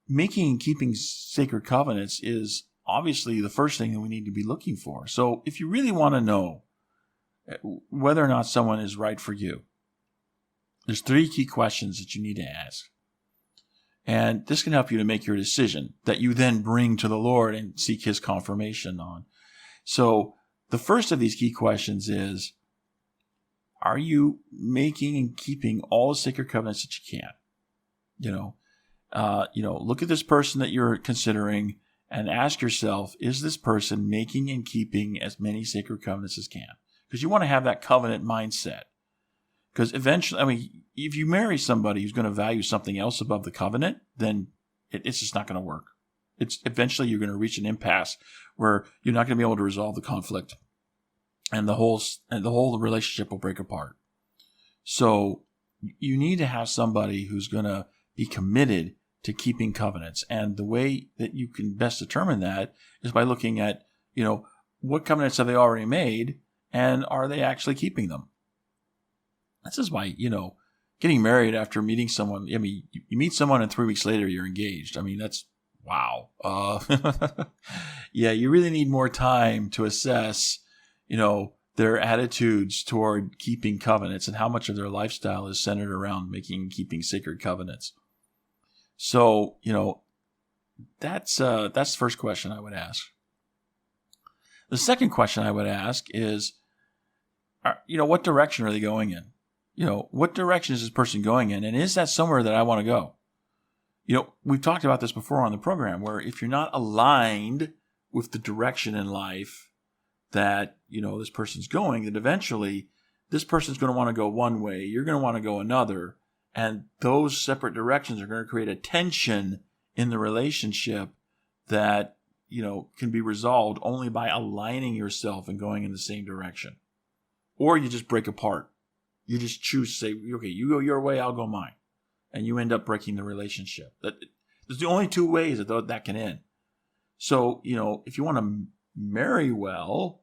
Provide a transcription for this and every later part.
making and keeping sacred covenants is obviously the first thing that we need to be looking for. So if you really want to know whether or not someone is right for you, there's 3 key questions that you need to ask. And this can help you to make your decision that you then bring to the Lord and seek His confirmation on. So the first of these key questions is, are you making and keeping all the sacred covenants that you can? Look at this person that you're considering and ask yourself, is this person making and keeping as many sacred covenants as can? Because you want to have that covenant mindset. Because eventually, if you marry somebody who's going to value something else above the covenant, then it's just not going to work. Eventually you're going to reach an impasse where you're not going to be able to resolve the conflict, and the whole relationship will break apart. So you need to have somebody who's going to be committed to keeping covenants. And the way that you can best determine that is by looking at, what covenants have they already made, and are they actually keeping them? This is why, getting married after meeting someone, you meet someone and 3 weeks later you're engaged. That's, wow. Yeah, you really need more time to assess, their attitudes toward keeping covenants and how much of their lifestyle is centered around making and keeping sacred covenants. So, that's the first question I would ask. The second question I would ask is, what direction are they going in? What direction is this person going in? And is that somewhere that I want to go? We've talked about this before on the program, where if you're not aligned with the direction in life that, this person's going, then eventually this person's going to want to go one way, you're going to want to go another. And those separate directions are going to create a tension in the relationship that, can be resolved only by aligning yourself and going in the same direction. Or you just break apart. You just choose to say, okay, you go your way, I'll go mine. And you end up breaking the relationship. There's the only 2 ways that can end. So, if you want to marry well,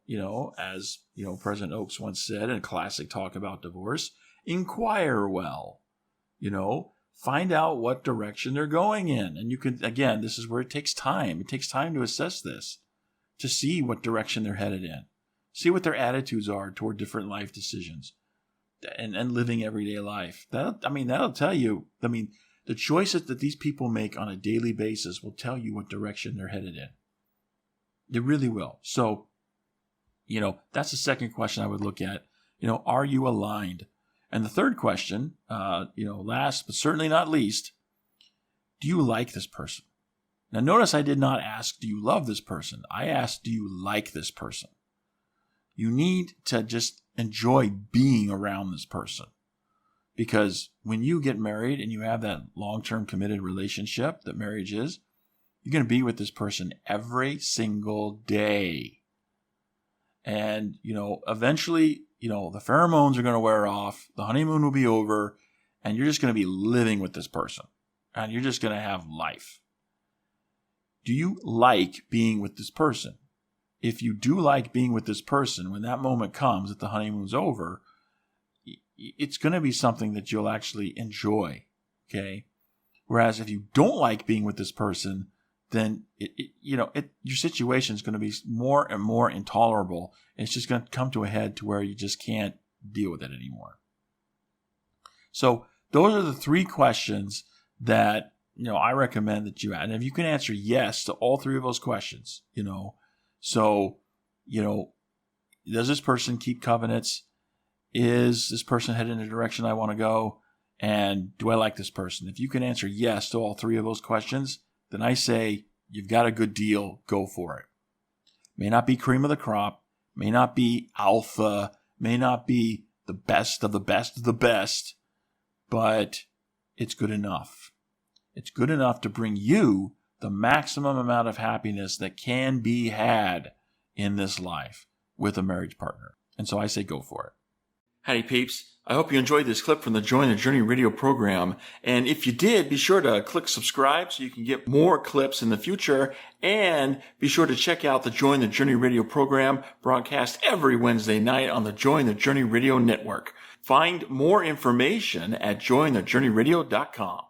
as, President Oaks once said in a classic talk about divorce, inquire well. Find out what direction they're going in. And you can, again, this is where it takes time. It takes time to assess this, to see what direction they're headed in. See what their attitudes are toward different life decisions and living everyday life. That'll tell you, the choices that these people make on a daily basis will tell you what direction they're headed in. They really will. So, that's the second question I would look at. Are you aligned? And the third question, last but certainly not least, do you like this person? Now, notice I did not ask, do you love this person? I asked, do you like this person? You need to just enjoy being around this person. Because when you get married and you have that long-term committed relationship that marriage is, you're going to be with this person every single day. And, eventually, the pheromones are going to wear off, the honeymoon will be over, and you're just going to be living with this person. And you're just going to have life. Do you like being with this person? If you do like being with this person, when that moment comes that the honeymoon's over, it's going to be something that you'll actually enjoy, okay? Whereas if you don't like being with this person, then your situation is going to be more and more intolerable. And it's just going to come to a head to where you just can't deal with it anymore. So those are the 3 questions that, I recommend that you add. And if you can answer yes to all 3 of those questions, so, does this person keep covenants? Is this person headed in the direction I want to go? And do I like this person? If you can answer yes to all 3 of those questions, then I say you've got a good deal, go for it. May not be cream of the crop, may not be alpha, may not be the best of the best of the best, but it's good enough. It's good enough to bring you the maximum amount of happiness that can be had in this life with a marriage partner. And so I say go for it. Howdy peeps. I hope you enjoyed this clip from the Join the Journey radio program. And if you did, be sure to click subscribe so you can get more clips in the future. And be sure to check out the Join the Journey radio program broadcast every Wednesday night on the Join the Journey radio network. Find more information at jointhejourneyradio.com.